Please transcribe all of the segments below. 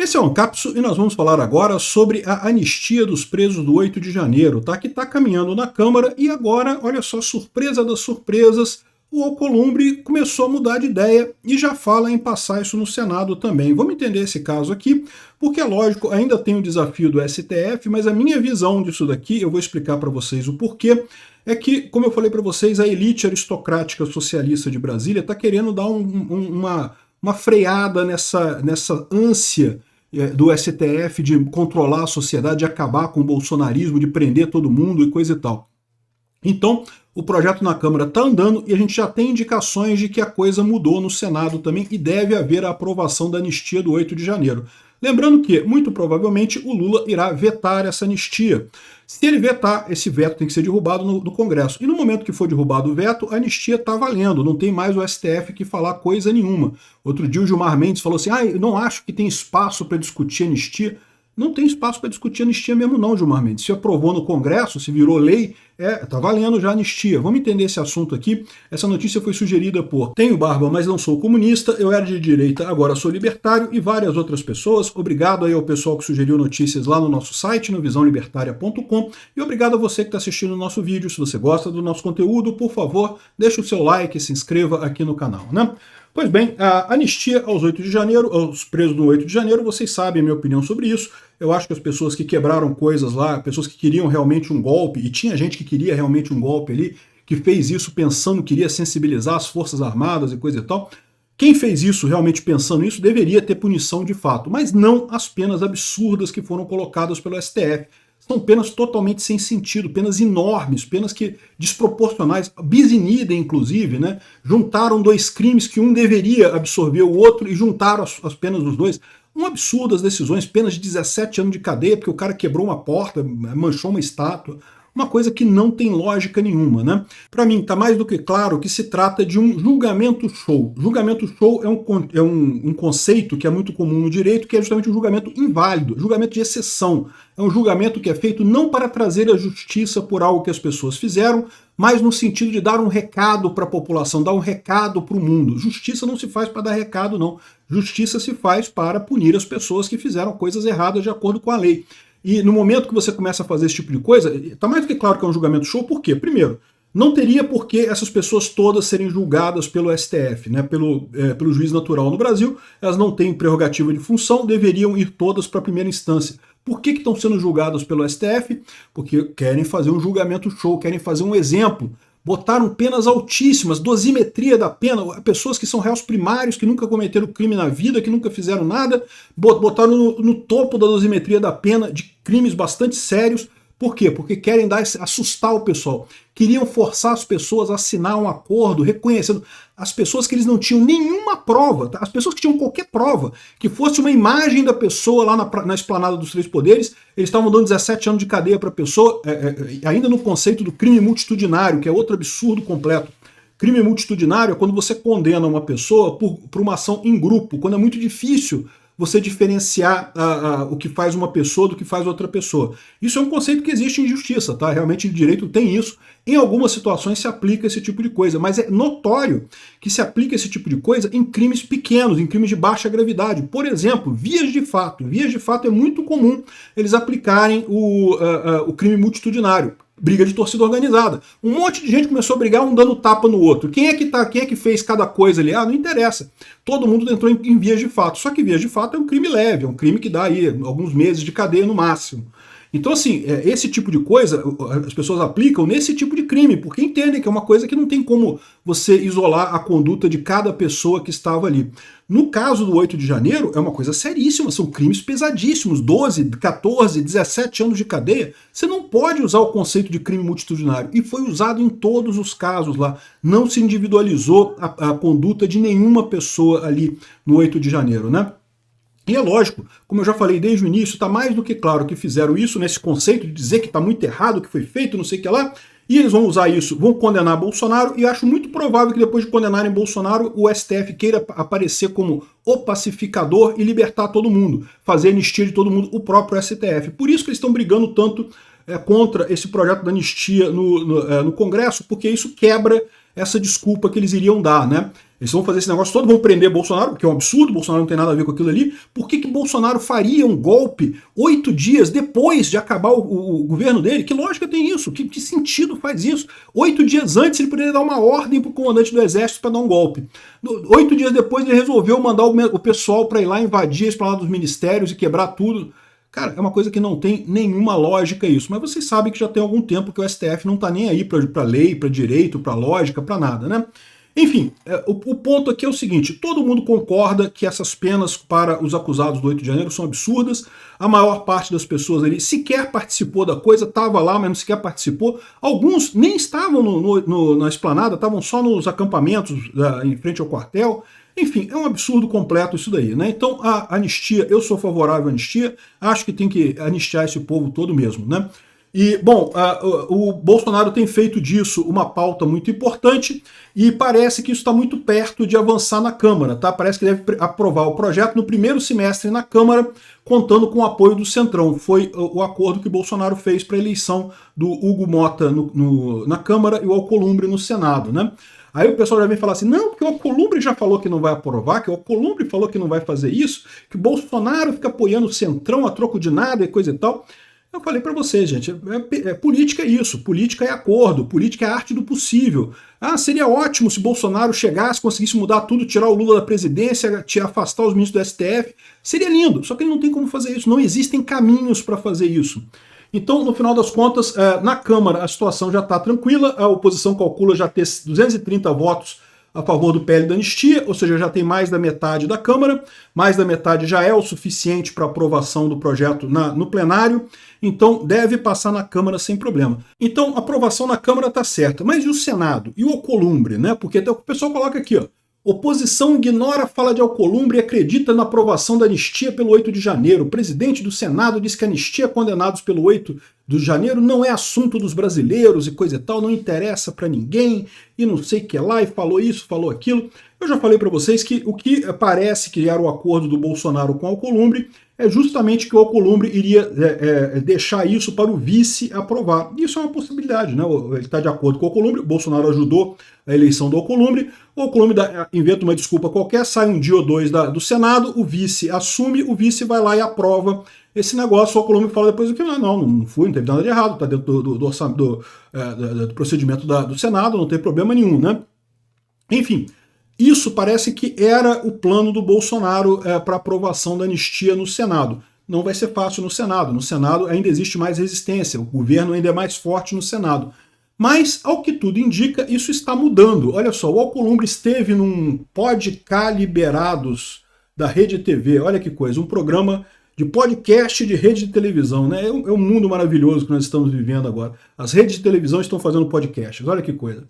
Esse é o Ancapso e nós vamos falar agora sobre a anistia dos presos do 8 de janeiro, tá? Que está caminhando na Câmara e agora, olha só, surpresa das surpresas, o Alcolumbre começou a mudar de ideia e já fala em passar isso no Senado também. Vamos entender esse caso aqui, porque é lógico, ainda tem o desafio do STF, mas a minha visão disso daqui, eu vou explicar para vocês o porquê, é que, como eu falei para vocês, a elite aristocrática socialista de Brasília está querendo dar uma freada nessa ânsia do STF de controlar a sociedade, de acabar com o bolsonarismo, de prender todo mundo e coisa e tal. Então, o projeto na Câmara está andando e a gente já tem indicações de que a coisa mudou no Senado também e deve haver a aprovação da anistia do 8 de janeiro. Lembrando que, muito provavelmente, o Lula irá vetar essa anistia. Se ele vetar, esse veto tem que ser derrubado no Congresso. E no momento que for derrubado o veto, a anistia está valendo, não tem mais o STF que falar coisa nenhuma. Outro dia o Gilmar Mendes falou assim, eu não acho que tem espaço para discutir anistia. Não tem espaço para discutir anistia mesmo não, Gilmar Mendes. Se aprovou no Congresso, se virou lei, tá valendo já a anistia. Vamos entender esse assunto aqui. Essa notícia foi sugerida por Tenho barba, mas não sou comunista, eu era de direita, agora sou libertário e várias outras pessoas. Obrigado aí ao pessoal que sugeriu notícias lá no nosso site, no visãolibertaria.com, e obrigado a você que está assistindo o nosso vídeo. Se você gosta do nosso conteúdo, por favor, deixe o seu like e se inscreva aqui no canal, né? Pois bem, a anistia aos 8 de janeiro, aos presos do 8 de janeiro, vocês sabem a minha opinião sobre isso. Eu acho que as pessoas que quebraram coisas lá, pessoas que queriam realmente um golpe, e tinha gente que queria realmente um golpe ali, que fez isso pensando que iria sensibilizar as Forças Armadas e coisa e tal. Quem fez isso realmente pensando nisso deveria ter punição de fato, mas não as penas absurdas que foram colocadas pelo STF. São penas totalmente sem sentido, penas enormes, penas que desproporcionais, bis in idem, inclusive, né? Juntaram dois crimes que um deveria absorver o outro e juntaram as penas dos dois. Um absurdo as decisões, penas de 17 anos de cadeia, porque o cara quebrou uma porta, manchou uma estátua. Uma coisa que não tem lógica nenhuma, né? Para mim, está mais do que claro que se trata de um julgamento show. Julgamento show é um conceito que é muito comum no direito, que é justamente um julgamento inválido, julgamento de exceção. É um julgamento que é feito não para trazer a justiça por algo que as pessoas fizeram, mas no sentido de dar um recado para a população, dar um recado para o mundo. Justiça não se faz para dar recado, não. Justiça se faz para punir as pessoas que fizeram coisas erradas de acordo com a lei. E no momento que você começa a fazer esse tipo de coisa, está mais do que claro que é um julgamento show, por quê? Primeiro, não teria por que essas pessoas todas serem julgadas pelo STF, né, pelo juiz natural no Brasil, elas não têm prerrogativa de função, deveriam ir todas para a primeira instância. Por que estão sendo julgadas pelo STF? Porque querem fazer um julgamento show, querem fazer um exemplo. Botaram penas altíssimas, dosimetria da pena, pessoas que são réus primários, que nunca cometeram crime na vida, que nunca fizeram nada, botaram no topo da dosimetria da pena de crimes bastante sérios. Por quê? Porque querem assustar o pessoal. Queriam forçar as pessoas a assinar um acordo reconhecendo as pessoas que eles não tinham nenhuma prova, tá? As pessoas que tinham qualquer prova, que fosse uma imagem da pessoa lá na esplanada dos Três Poderes, eles estavam dando 17 anos de cadeia para a pessoa, ainda no conceito do crime multitudinário, que é outro absurdo completo. Crime multitudinário é quando você condena uma pessoa por uma ação em grupo, quando é muito difícil você diferenciar o que faz uma pessoa do que faz outra pessoa. Isso é um conceito que existe em justiça, tá? Realmente o direito tem isso. Em algumas situações se aplica esse tipo de coisa, mas é notório que se aplica esse tipo de coisa em crimes pequenos, em crimes de baixa gravidade. Por exemplo, vias de fato. Vias de fato é muito comum eles aplicarem o crime multitudinário. Briga de torcida organizada. Um monte de gente começou a brigar, um dando tapa no outro. Quem é que fez cada coisa ali? Não interessa. Todo mundo entrou em vias de fato. Só que vias de fato é um crime leve, é um crime que dá aí alguns meses de cadeia no máximo. Então, assim, esse tipo de coisa as pessoas aplicam nesse tipo de crime, porque entendem que é uma coisa que não tem como você isolar a conduta de cada pessoa que estava ali. No caso do 8 de janeiro, é uma coisa seríssima, são crimes pesadíssimos, 12, 14, 17 anos de cadeia. Você não pode usar o conceito de crime multitudinário, e foi usado em todos os casos lá. Não se individualizou a conduta de nenhuma pessoa ali no 8 de janeiro, né? E é lógico, como eu já falei desde o início, está mais do que claro que fizeram isso nesse conceito de dizer que está muito errado o que foi feito, não sei o que lá, e eles vão usar isso, vão condenar Bolsonaro, e acho muito provável que depois de condenarem Bolsonaro, o STF queira aparecer como o pacificador e libertar todo mundo, fazer anistia de todo mundo, o próprio STF. Por isso que eles estão brigando tanto contra esse projeto da anistia no Congresso, porque isso quebra essa desculpa que eles iriam dar, né? Eles vão fazer esse negócio todo, vão prender Bolsonaro, porque é um absurdo, Bolsonaro não tem nada a ver com aquilo ali. Por que Bolsonaro faria um golpe 8 dias depois de acabar o governo dele? Que lógica tem isso? Que sentido faz isso? 8 dias antes ele poderia dar uma ordem para o comandante do exército para dar um golpe. 8 dias depois ele resolveu mandar o pessoal para ir lá invadir a esplanada dos ministérios e quebrar tudo. Cara, é uma coisa que não tem nenhuma lógica isso. Mas vocês sabem que já tem algum tempo que o STF não está nem aí para lei, para direito, para lógica, para nada, né? Enfim, o ponto aqui é o seguinte, todo mundo concorda que essas penas para os acusados do 8 de janeiro são absurdas, a maior parte das pessoas ali sequer participou da coisa, estava lá, mas não sequer participou, alguns nem estavam na esplanada, estavam só nos acampamentos em frente ao quartel. Enfim, é um absurdo completo isso daí, né? Então a anistia, eu sou favorável à anistia, acho que tem que anistiar esse povo todo mesmo, né? E, bom, o Bolsonaro tem feito disso uma pauta muito importante e parece que isso está muito perto de avançar na Câmara, tá? Parece que deve aprovar o projeto no primeiro semestre na Câmara, contando com o apoio do Centrão. Foi o acordo que o Bolsonaro fez para a eleição do Hugo Mota na Câmara e o Alcolumbre no Senado, né? Aí o pessoal já vem falar assim, não, porque o Alcolumbre já falou que não vai aprovar, que o Alcolumbre falou que não vai fazer isso, que o Bolsonaro fica apoiando o Centrão a troco de nada e coisa e tal. Eu falei para vocês, gente, política é isso, política é acordo, política é a arte do possível. Ah, seria ótimo se Bolsonaro chegasse, conseguisse mudar tudo, tirar o Lula da presidência, afastar os ministros do STF. Seria lindo, só que ele não tem como fazer isso, não existem caminhos para fazer isso. Então, no final das contas, na Câmara a situação já está tranquila, a oposição calcula já ter 230 votos a favor do PL da anistia, ou seja, já tem mais da metade da Câmara, mais da metade já é o suficiente para aprovação do projeto no plenário, então deve passar na Câmara sem problema. Então, a aprovação na Câmara está certa, mas e o Senado? E o Alcolumbre, né? Porque o pessoal coloca aqui, ó, oposição ignora a fala de Alcolumbre e acredita na aprovação da anistia pelo 8 de janeiro. O presidente do Senado diz que a anistia a condenados pelo 8 de janeiro não é assunto dos brasileiros e coisa e tal, não interessa para ninguém e não sei o que lá, e falou isso, falou aquilo. Eu já falei para vocês que o que parece que era o acordo do Bolsonaro com o Alcolumbre é justamente que o Alcolumbre iria deixar isso para o vice aprovar. Isso é uma possibilidade, né? Ele está de acordo com o Alcolumbre, o Bolsonaro ajudou a eleição do Alcolumbre, o Alcolumbre inventa uma desculpa qualquer, sai um dia ou dois do Senado, o vice assume, o vice vai lá e aprova esse negócio, o Alcolumbre fala depois que não fui, não teve nada de errado, está dentro do procedimento do Senado, não tem problema nenhum, né? Enfim, isso parece que era o plano do Bolsonaro para aprovação da anistia no Senado. Não vai ser fácil no Senado. No Senado ainda existe mais resistência, o governo ainda é mais forte no Senado. Mas, ao que tudo indica, isso está mudando. Olha só, o Alcolumbre esteve num Podcast Liberados da Rede TV, olha que coisa, um programa de podcast de rede de televisão, né? É um mundo maravilhoso que nós estamos vivendo agora. As redes de televisão estão fazendo podcasts, olha que coisa.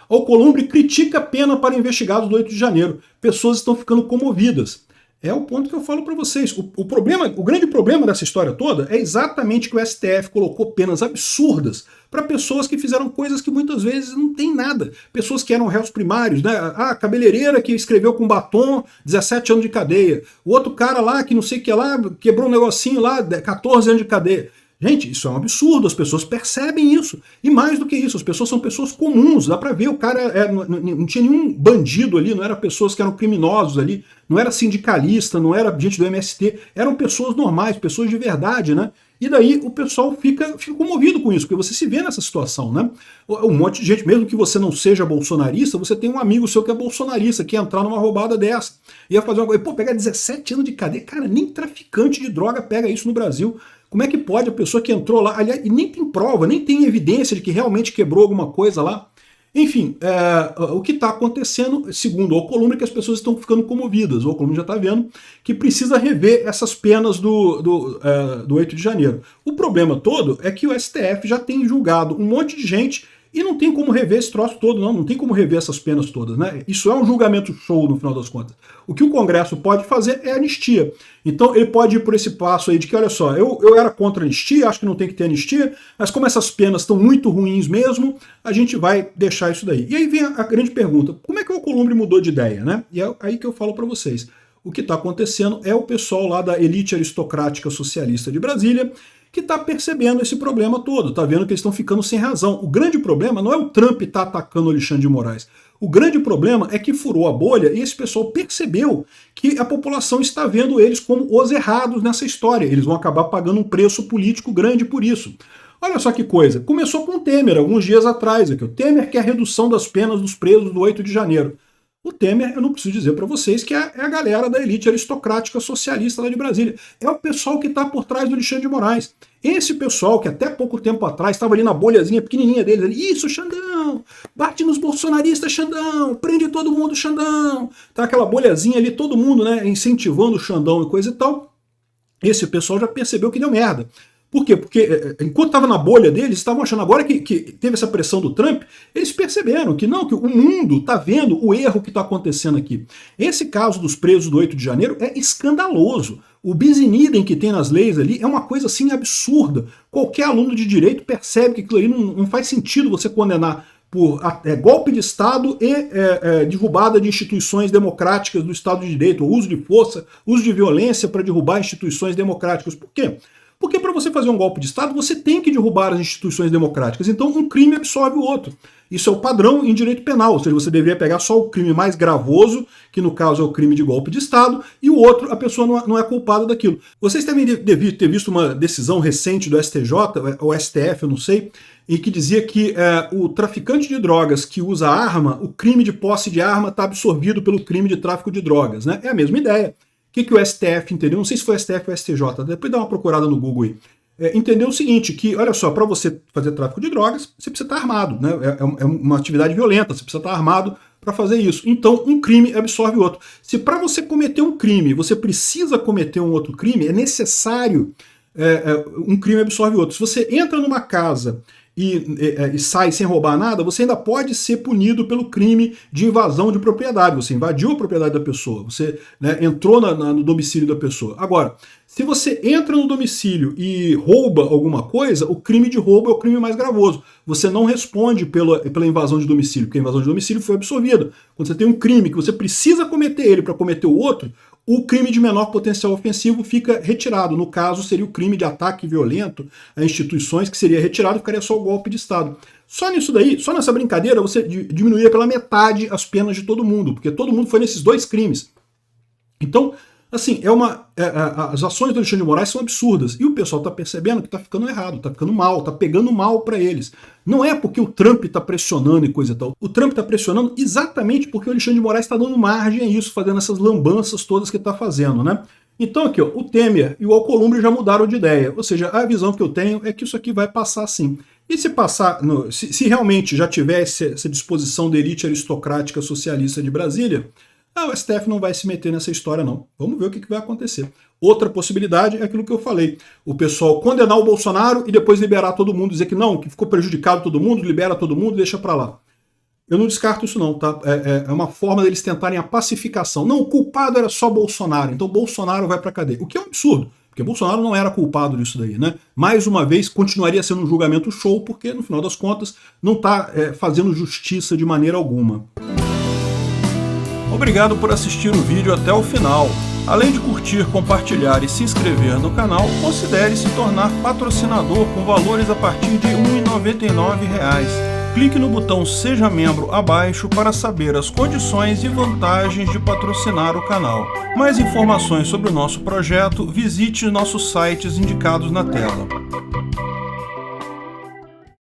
Alcolumbre critica a pena para investigados do 8 de janeiro. Pessoas estão ficando comovidas. É o ponto que eu falo para vocês. O grande problema dessa história toda é exatamente que o STF colocou penas absurdas para pessoas que fizeram coisas que muitas vezes não tem nada. Pessoas que eram réus primários, né? A cabeleireira que escreveu com batom, 17 anos de cadeia. O outro cara lá que não sei o que lá, quebrou um negocinho lá, 14 anos de cadeia. Gente, isso é um absurdo, as pessoas percebem isso. E mais do que isso, as pessoas são pessoas comuns, dá pra ver, o cara não tinha nenhum bandido ali, não eram pessoas que eram criminosos ali, não era sindicalista, não era gente do MST, eram pessoas normais, pessoas de verdade, né? E daí o pessoal fica comovido com isso, porque você se vê nessa situação, né? Um monte de gente, mesmo que você não seja bolsonarista, você tem um amigo seu que é bolsonarista, que ia entrar numa roubada dessa. Ia fazer uma coisa, pô, pegar 17 anos de cadeia, cara, nem traficante de droga pega isso no Brasil. Como é que pode a pessoa que entrou lá, aliás, e nem tem prova, nem tem evidência de que realmente quebrou alguma coisa lá? Enfim, o que está acontecendo, segundo o Alcolumbre, é que as pessoas estão ficando comovidas. O Alcolumbre já está vendo que precisa rever essas penas do 8 de janeiro. O problema todo é que o STF já tem julgado um monte de gente e não tem como rever esse troço todo, não tem como rever essas penas todas, né? Isso é um julgamento show, no final das contas. O que o Congresso pode fazer é anistia. Então ele pode ir por esse passo aí de que, olha só, eu era contra a anistia, acho que não tem que ter anistia, mas como essas penas estão muito ruins mesmo, a gente vai deixar isso daí. E aí vem a grande pergunta, como é que o Alcolumbre mudou de ideia, né? E é aí que eu falo para vocês. O que está acontecendo é o pessoal lá da elite aristocrática socialista de Brasília que está percebendo esse problema todo, está vendo que eles estão ficando sem razão. O grande problema não é o Trump estar atacando o Alexandre de Moraes. O grande problema é que furou a bolha e esse pessoal percebeu que a população está vendo eles como os errados nessa história. Eles vão acabar pagando um preço político grande por isso. Olha só que coisa, começou com o Temer, alguns dias atrás. Aqui. O Temer quer a redução das penas dos presos do 8 de janeiro. O Temer, eu não preciso dizer para vocês que é a galera da elite aristocrática socialista lá de Brasília. É o pessoal que está por trás do Alexandre de Moraes. Esse pessoal que até pouco tempo atrás estava ali na bolhazinha pequenininha deles, ali, isso, Xandão, bate nos bolsonaristas, Xandão, prende todo mundo, Xandão. Tá aquela bolhazinha ali, todo mundo, né, incentivando o Xandão e coisa e tal. Esse pessoal já percebeu que deu merda. Por quê? Porque enquanto estava na bolha deles, estavam achando agora que teve essa pressão do Trump, eles perceberam que não, que o mundo está vendo o erro que está acontecendo aqui. Esse caso dos presos do 8 de janeiro é escandaloso. O bis in idem que tem nas leis ali é uma coisa assim absurda. Qualquer aluno de direito percebe que aquilo ali não faz sentido você condenar por golpe de Estado e derrubada de instituições democráticas do Estado de Direito, uso de força, uso de violência para derrubar instituições democráticas. Por quê? Porque para você fazer um golpe de Estado, você tem que derrubar as instituições democráticas. Então um crime absorve o outro. Isso é o padrão em direito penal, ou seja, você deveria pegar só o crime mais gravoso, que no caso é o crime de golpe de Estado, e o outro, a pessoa não é culpada daquilo. Vocês também devem ter visto uma decisão recente do STJ, ou STF, eu não sei, em que dizia que o traficante de drogas que usa arma, o crime de posse de arma está absorvido pelo crime de tráfico de drogas. Né? É a mesma ideia. O que o STF entendeu? Não sei se foi o STF ou o STJ, depois dá uma procurada no Google aí. Entendeu o seguinte, que, olha só, para você fazer tráfico de drogas, você precisa estar armado, né? É uma atividade violenta, você precisa estar armado para fazer isso. Então, um crime absorve o outro. Se para você cometer um crime, você precisa cometer um outro crime, é necessário um crime absorve o outro. Se você entra numa casa e sai sem roubar nada, você ainda pode ser punido pelo crime de invasão de propriedade. Você invadiu a propriedade da pessoa, você entrou no domicílio da pessoa. Agora, se você entra no domicílio e rouba alguma coisa, o crime de roubo é o crime mais gravoso. Você não responde pela invasão de domicílio, porque a invasão de domicílio foi absorvida. Quando você tem um crime que você precisa cometer ele para cometer o outro, o crime de menor potencial ofensivo fica retirado. No caso, seria o crime de ataque violento a instituições, que seria retirado e ficaria só o golpe de Estado. Só nisso daí, só nessa brincadeira, você diminuía pela metade as penas de todo mundo, porque todo mundo foi nesses dois crimes. Então, assim, as ações do Alexandre de Moraes são absurdas. E o pessoal está percebendo que está ficando errado, está ficando mal, está pegando mal para eles. Não é porque o Trump está pressionando e coisa e tal. O Trump está pressionando exatamente porque o Alexandre de Moraes está dando margem a isso, fazendo essas lambanças todas que está fazendo, né? Então aqui, ó, o Temer e o Alcolumbre já mudaram de ideia. Ou seja, a visão que eu tenho é que isso aqui vai passar sim. E se passar, se realmente já tivesse essa disposição da elite aristocrática socialista de Brasília, o STF não vai se meter nessa história, não. Vamos ver o que vai acontecer. Outra possibilidade é aquilo que eu falei. O pessoal condenar o Bolsonaro e depois liberar todo mundo, dizer que não, que ficou prejudicado todo mundo, libera todo mundo e deixa pra lá. Eu não descarto isso não, tá? É uma forma deles tentarem a pacificação. Não, o culpado era só Bolsonaro, então Bolsonaro vai pra cadeia. O que é um absurdo, porque Bolsonaro não era culpado disso daí, né? Mais uma vez, continuaria sendo um julgamento show, porque no final das contas não tá fazendo justiça de maneira alguma. Obrigado por assistir o vídeo até o final. Além de curtir, compartilhar e se inscrever no canal, considere se tornar patrocinador com valores a partir de R$ 1,99. Clique no botão Seja Membro abaixo para saber as condições e vantagens de patrocinar o canal. Mais informações sobre o nosso projeto, visite nossos sites indicados na tela.